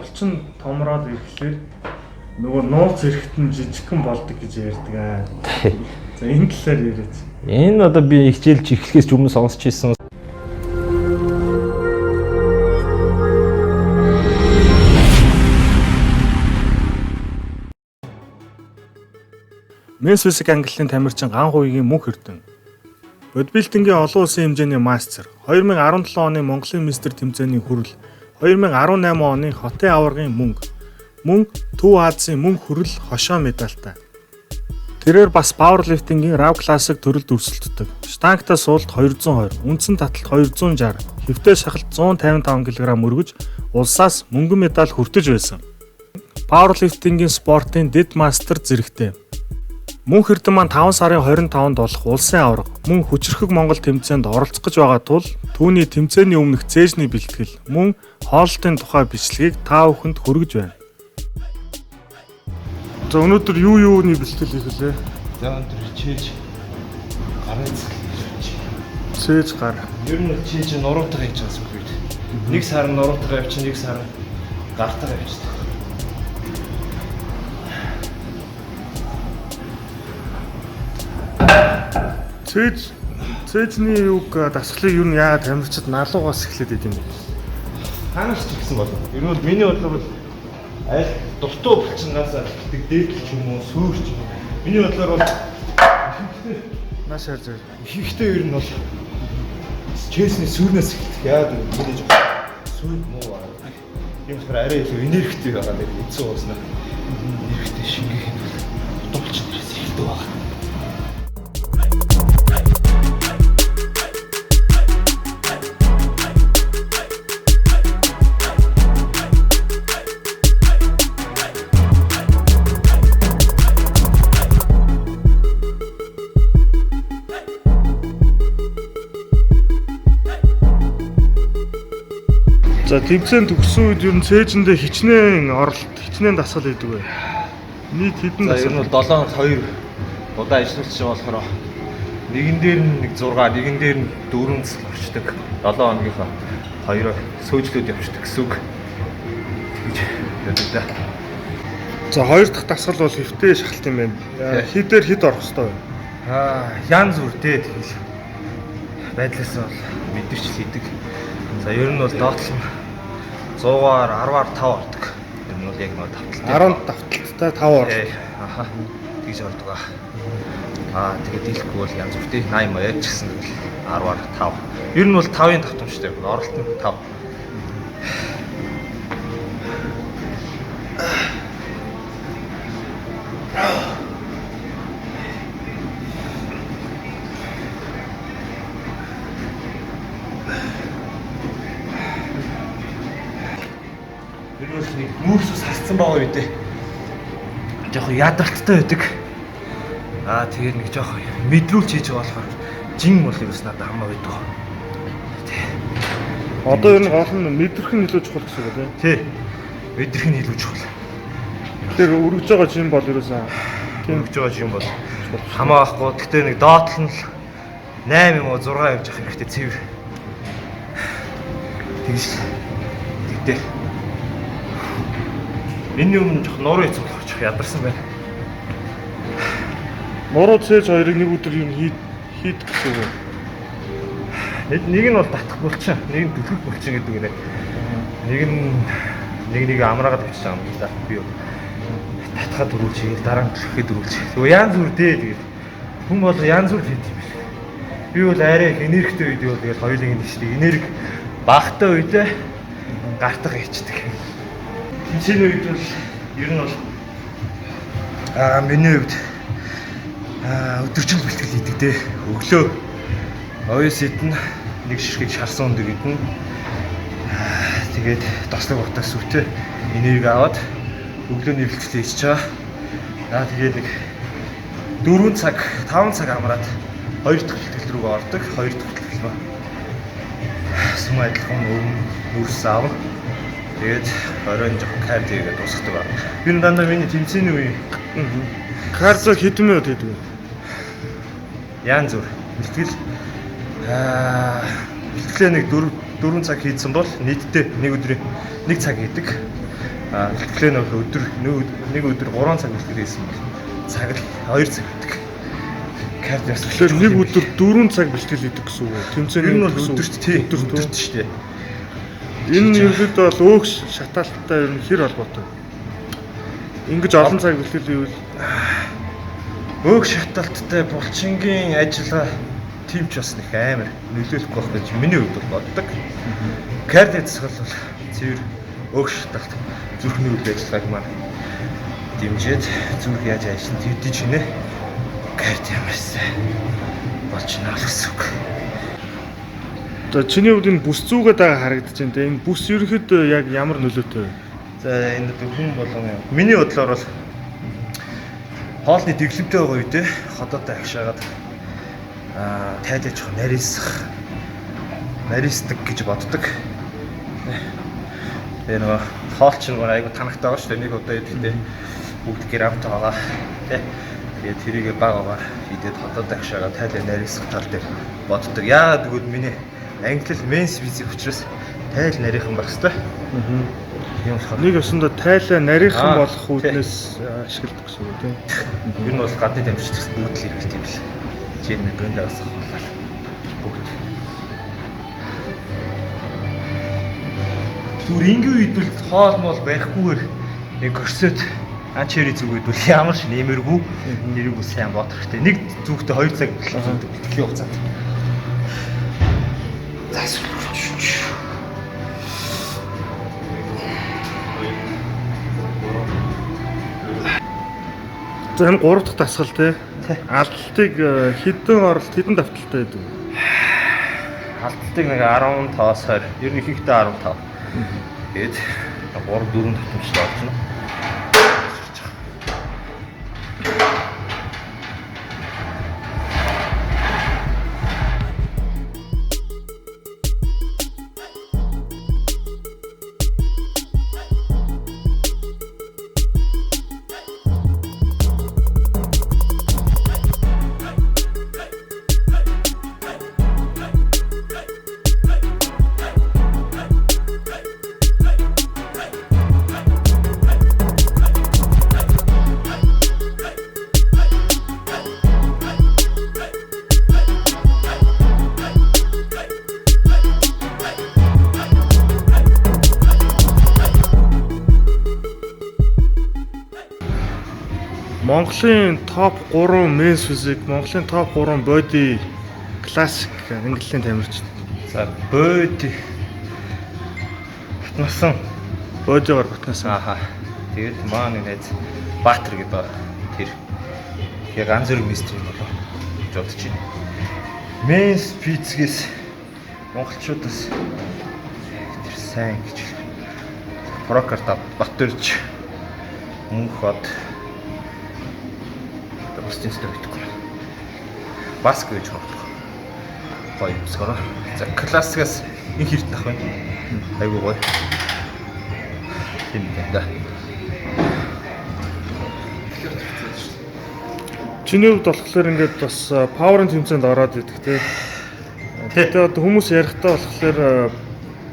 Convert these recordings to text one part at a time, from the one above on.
булчин томроод ирэхлээр нөгөө нууц эрэхт нь жижигхэн болдог гэж ярьдаг аа. За энэ талаар яриач. Энэ одоо би хичээлж эхлэхээс ч өмнө сонсч ирсэн. Men's Physique Английн тамирчин Ган Хувигийн мөнх эрдэнэ. Бодибилдингийн олон улсын хэмжээний мастер, 2017 оны Монголын мистер тэмцээний хүрэл, 2018 оны хотын аваргын мөн Төв Азийн мөнх хүрэл хошоо медальтай. Тэрээр бас пауэрлифтингийн RAW классик төрөлд өрсөлддөг. Штангта суулт 220, үндсэн таталт 260, хэвтээ шахалт 155 кг өргөж улсаас мөнгөн медаль хүртэж байсан. Пауэрлифтингийн спортын дэд мастер зэрэгтэй. Мөнх эрдэнэ маань 5 сарын 25-нд болох улсын аварга мөн хүчрхэг Монгол тэмцээнд оролцох гэж байгаа тул түүний тэмцээний өмнөх цээжний бэлтгэл мөн хоолтын тухай бичлэгийг та бүхэнд хүргэж байна. За өнөөдөр юуны бэлтгэл хийх вүлээ? За өнөөдөр чээж гарын цэцлэж. Цээж гар. Ер нь чээж нуруутайгаа хийж байгаа юм бид. Нэг сар нуруутайгаа явчих, нэг сар гартайгаа явчих. Цээжний юг дасгалыг ер нь яагаад тамирчид налуугаас эхлээд идэв юм бэ? Ханаас ч гэсэн болно. Ер нь бол миний бодлоор бол аль дуртай булчингаас эхэлдэг дээдлч юм уу, сүүрч юм уу. Миний бодлоор бол маш хайр зав. ихэнхдээ ер нь бол чесний сүүрнээс эхэлдэг. Яагаад гэвэл мэдээж сүүр муу аа. Юм болохоор арай илүү энергитэй байгаа нэр эцсийн ууснаа. Энергитэй шингэх юм бол дуулчнаас эхэлдэг байгаа. За тэмцээн төгссөн үед ер нь цээжэндээ хичнээн оролт, хичнээн дасгал хийдэг бай. Нийт хэдэн дасгал? Ер нь бол 7-2 удаа ажиллаж байгаа болохоор нэгэн дээр нь 6, нэгэн дээр нь 4 дасгал орчдөг. 7 хоногийнхаа 2-оор сөөжлөд явчихдаг гэсэн үг. Тэгж яадаг да. За хоёр дахь дасгал бол хэвтээ шахалт юм байна. Хідээр хэд орох хэвээр вэ? Янз бүр дээ тэгэл байдлаас бол мэдэрч хийдэг. За ер нь бол доотлон 100-аар 10-аар 5 ордог. Ер нь бол яг нэг давталттай 5 ордог. Аха. Тэгж ордог аа. Тэгээд дийлэхгүй бол янз бүртэй 80 маяг ч гэсэн 10-аар 5. Ер нь бол 5-ын давтамжтай. Оролт нь 5. Мөрсөс харцсан байгаа үедээ жоохон ядралттай байдаг. Тэгээд нэг жоохон мэдрүүлж хийж байгаа болохоор жин бол ерөөс надад хамаа байдаг. Одоо ер нь гол нь мэдрэх нь илүү чухал гэсэн үг үү? Тий. Мэдрэх нь илүү чухал. Тэгэхээр өргөж байгаа жин бол ерөөсөө өргөж байгаа жин бол хамаа байхгүй. Гэхдээ нэг доотлол нь 8 юм уу 6 явж явах хэрэгтэй цэвэр. Тэгдэ. Миний өмнө жоох нуруу хийцэн болох жоох ядарсан байна. Нуруу цээж хоёрыг нэг өдөр юм хийд гэсэн үг. Нэг нь бол татах булчин, нэг нь түлхэх булчин гэдэг нэ. Нэг амраагаад бичиж байгаа юм да. Би татхаа дөрүүлчих, дараа нь түлхэхэд дөрүүлчих. Тэгвэл янз бүр дээ тэгээд хүн бол янз бүр хийд юм байна. Би бол арай их энергитэй үед бол тэгээд хоёулын нэгшдэг энерги багтай үедээ гартаа хийчдэг. Тэмцээний үед бол ер нь бол миний хувьд өдөржин бэлтгэл хийдэг те. Өглөө оёс идэн нэг ширхэг шарсан өндөр идэн. Тэгээд тослог утаас үтэ энерги аваад өглөөний бэлтгэл хийж чаа. Тэгээд нэг 4 цаг, 5 цаг амраад 2 дахь бэлтгэл рүү ордог. 2 дахь бэлтгэл ба. Сүм адилхан нүүрс аав. Тэгээд оройн жоохон кардиогээ дуусгадаг байна. Би дандаа миний тэмцээний үе кардио хэдэн минут хийдэг вэ? Янз бүр. Бэлтгэл бэлтгэлээ нэг 4 цаг хийдсэн бол нийтдээ нэг өдрийн 1 цаг хийдэг. Бэлтгэлээ нэг өдөр 3 цаг бэлтгэл хийсэн бол цаг л 2 цаг гэдэг. Кардиос Тэгэхээр нэг өдөр 4 цаг бэлтгэл хийдэг гэсэн үг. Тэмцээний ер нь бол өдөрт тий өдөрт шүү дээ. Энэ ерөөдөө бол өөх шатаалттай ер нь хэр холбоотой. Ингэж олон цаг бэлтгэл хийвэл өөх шатаалттай булчингийн ажиллагаа тимч бас нэг амар нөлөөлөх байх гэж миний хувьд бол боддог. Кардио засвал бол цэвэр өөх шатаалт зүрхний үйл ажиллагааг маань дэмжиж зүрх яаж ажиллана гэдгийг шинэ кардио маш сайн болж байна гэсэн үг. За чиний хувьд энэ бүс зүгээд байгаа харагдаж байна те. Энэ бүс ерөнхийдөө яг ямар нөлөөтэй вэ? За энэ хүн болгоно. Миний бодлоор бол хоолны дэглэмтэй байгаа үедээ ходоотой агшаагаад тайлаж нарийсдаг гэж боддог. Тэгээ нөгөө хоолч нь айгу танахтай байгаа шүү дээ. Нэг удаа идэхдээ бүгд гэр авт байгаа. Тэгээ тэрийгэ багаагаар идэд ходоотой агшаагаад тайлаа нарийсах тал дээр боддог. Яагаад гэвэл миний англи менс физик учраас тайл нарийнхан байх хэвээр. Тийм болохоор нэг өсөндө тайлаа нарийнхан болох үүднээс ашигладаг гэсэн үг тийм. Ер нь бол гадны дамжигч бүгд л хэрэгтэй юм л. Жимний брэндээс авах бүгд. Түр ингийн үед бол хоол мол барихгүйгээр нэг корсет анчери зүгүүд бол ямар ч нэмэргүй нэргүй сайн бодох хэрэгтэй. Нэг зүгтээ 2 цаг бэлтгэл хугацаанд. Зас. За энэ 3 дахь дасгал те. Алдалтыг хэдэн давталтай байдаг? Алдалтыг нэг 15-аас 20, ер нь ихэнхдээ 15. Тэгээд 3-4 давтамжтай олж байна. Монголын топ 3 менс физик, Монголын топ 3 боди классик ангиллын тамирчин. За боди батнасан Бодиогоор батнасан. Тэгээд маань нэг Баатар гэдэг тэр яг ганц зэрэг мистер юм болоо гэж бодож байна. Менс физикээс монголчуудаас тэр сайн гэж прокарта Батөрж мөнхөд Бостон стойггүй. Баск гэж бодлоо. Гоё юмсгоо. За классикаас нэг хэрт нах байна. Айгуу гоё. Тийм дээ. Чиний хувьд болохоор ингээд бас паверын тэмцээнд ороод идэх те. Тэгээд одоо хүмүүс ярихдаа болохоор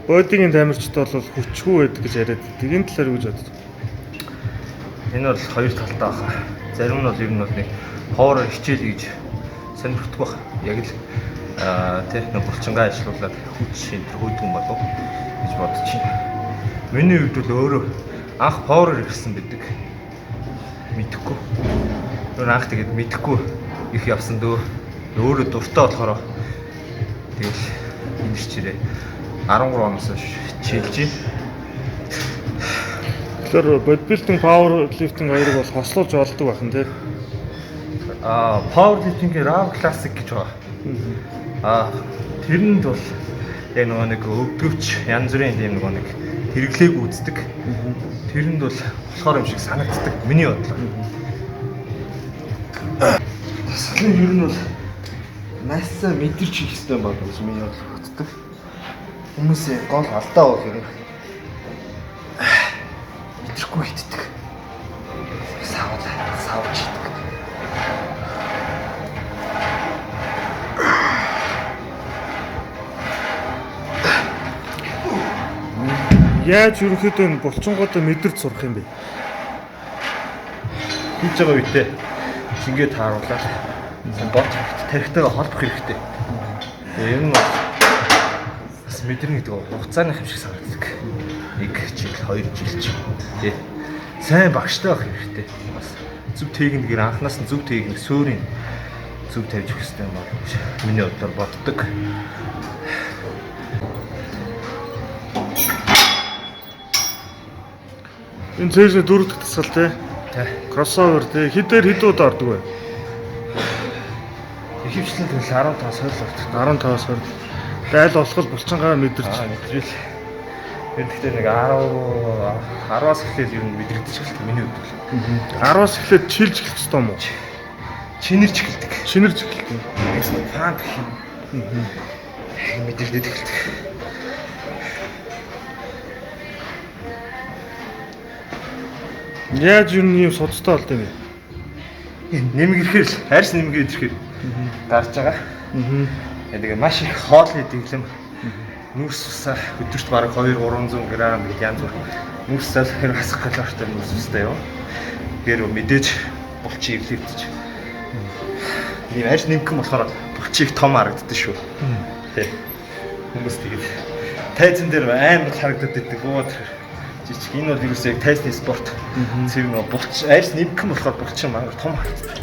бодигийн тамирчид бол хүчгүй байдаг гэж яриад байдаг. Энэ талаар юу гэж бодож байна? Энэ бол хоёр талтай байна. Зарим нь бол ер нь бол нэг хоороор хичээл гэж сонирхдаг баг. Яг л тий нэг булчингаа ажиллуулад хүч шинтер хөөдгөн болов гэж бодож байна. Миний хувьд бол өөрөө анх хоороор ирсэн байдаг. Мэдхгүй. Өөр анх тэгээд мэдхгүй их явсан дөө. Өөрөө дуртай болохоор тэгэл энэ чирээ 13 оноос хичээлж байна. Тэгэхээр бодибилдинг, пауэрлифтинг хоёрыг бол хослуулж олдог байна тий. Пауэрлифтинг рам классик гэж байгаа. Тэрэнд бол яг нэг өвдөвч янз бүрийн тийм нэг хэрэглээг үздэг. Тэрэнд бол болохоор юм шиг санагддаг. Миний бодлоо. Тасгалын ер нь бол масса мэдэрч хийх хэрэгтэй болов гэж миний бодлоо боддог. Хүмүүсийн гол алдаа бол юм. Мэдрэхгүй хитдэг. Савж хитдэг. Яаж ерөнхийдөө энэ булчингуудаа мэдэрч сурах юм бэ? Хийж байгаа үедээ шингээ тааруулаад болж тарихтайгаа холбох хэрэгтэй. Энэ нь бас мэдэрнэ гэдэг хугацааны хэв шиг санагддаг. 1 жил, 2 жил ч тий. Сайн багштай байх хэрэгтэй. Бас зөв техникээр анханаас нь зөв техник суурийн зөв тавьж өгөх хэрэгтэй юм бол миний бодлоор боддог. Энэ цээжний дөрөвдөг тасгал тий. Кроссовер тий. Хэд удаа ордог вэ? Ихэвчлэн тэгэл 15-аас хойш ордог. 15-аас хойш. Айл болох булчингаа мэдэрч. Мэдрэл. Тэгэхдээ нэг 10-аас эхлээд ер нь мэдрэгдэж эхэлдэг миний хувьд бол. 10-аас эхлээд чилж эхэлж байгаа юм уу? Чинэрч эхэлдэг. Шинэрч эхэлдэг. Гэсэн фан гэх юм. Мэдэрдэж эхэлдэг. Яаж юу юм судастай болд юм бэ? Нэмэг ирэхээр л хайрс нэмгээ ирэхээр гарч байгаа. Тэгээ маш их хоол идэглэм. Нүрс усаа өдөрт бараг 200-300 г гэж янз бүр нүрс зал хэрэг хасах калорийтай нүрс устай юу. Тэгэхээр мэдээж булчин эвлэгдэж. Ийм арьс нэмэх юм болохоор булчиг том харагддаг шүү. Тэ. Хүмүүс тэгээд тайзан дээр амар харагдаад байдаг. Бууд жижиг энэ бол ерөөсөө яг тайзны спорт. Зэрэг нөө булч арьс нэмэх юм болохоор булчин мангар том харагддаг.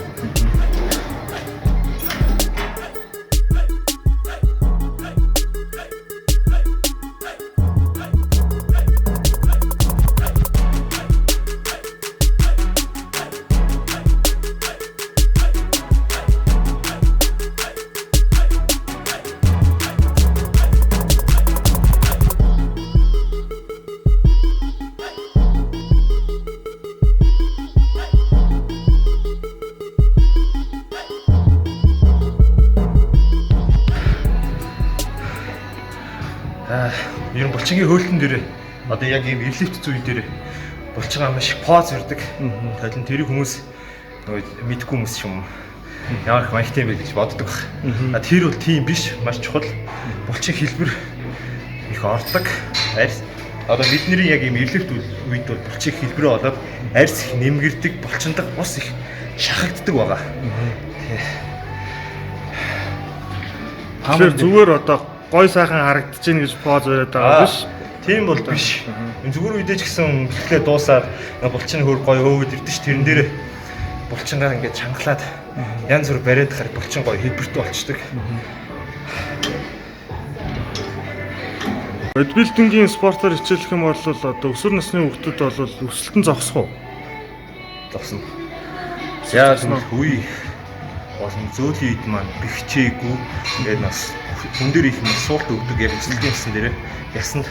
Ер нь булчингийн хөөлтөн дээр одоо яг ийм эрлифт зүй дээр булчингаа маш поз өрдөг. Тойлон тэрийг хүмүүс нөгөө мэдгүй хүмүүс юм. Ямар их маягтай юм бэ гэж боддог баг. Тэр бол тийм биш, маш чухал. Булчин хэлбэр их ордог. Арьс одоо бидний яг ийм эрлифт үед бол булчин хэлбэрээ болоод арьс их нэмгэрдэг, булчиндаг ус их шахагддаг байгаа. Тэгэхээр зүгээр одоо гой сайхан харагдаж гин гэж поз бариад байгаа биш. Тийм бол биш. Зүгээр үедээ ч гэсэн бэлтгэлээ дуусаад булчны хөр гой өөгд ирдэ ш тэрэн дээр булчингаа ингээд чангалаад янз бүр бариад хараг булчин гой хэлбэртэй болчдөг. Бодибилдингийн спортоор хичээлэх юм бол одоо өсвөр насны хүүхдүүд бол өсөлтөн зогсох уу? Зогсно. Яг л үе болон зөөлөн үед маань бэхжээгүй тэгээд бас хүн дээр их суулт өгдөг яг өсөлтийн хэсгэн дээр ясанд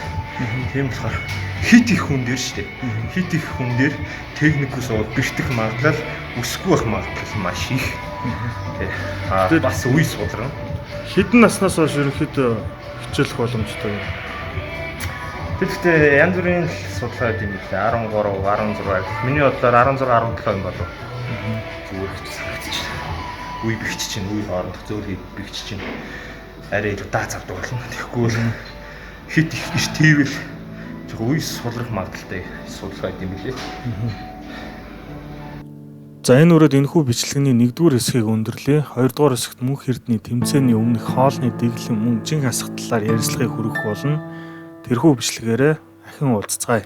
тийм болохоор хит их хүн дээр шүү дээ. Хит их хүн дээр техникус уу бэртэх магадлал өсөхгүй байх магадлал маш их. Тэгээд бас үе суулрна. Хэдэн наснаас хойш ерөнхийдөө хичээлэх боломжтой юм? Тэгэхдээ янз бүрийн судалгаа гэдэг юм лээ. 13, 16. Миний бодлоор 16, 17 юм болов. Зүгээр их санагдчих. Үе бэхж чинь, үе хоорондох зөөлхий бэхж чинь арай илүү даа завдаг болно. Тэгэхгүй бол хит их тийвэл жоо үе сулрах магадaltaй судалгаа гэдэг юм лээ. За энэ үрээд энэхүү бичлэгний 1-р хэсгийг өндөрлөө. 2-р хэсэгт мөнх эрдний тэмцээний өмнөх хоолны дэглэм мөн жинхэнэ асах талаар ярилцлагыг хүргэх болно. Тэрхүү бичлэгээрээ ахин уулзцгаая.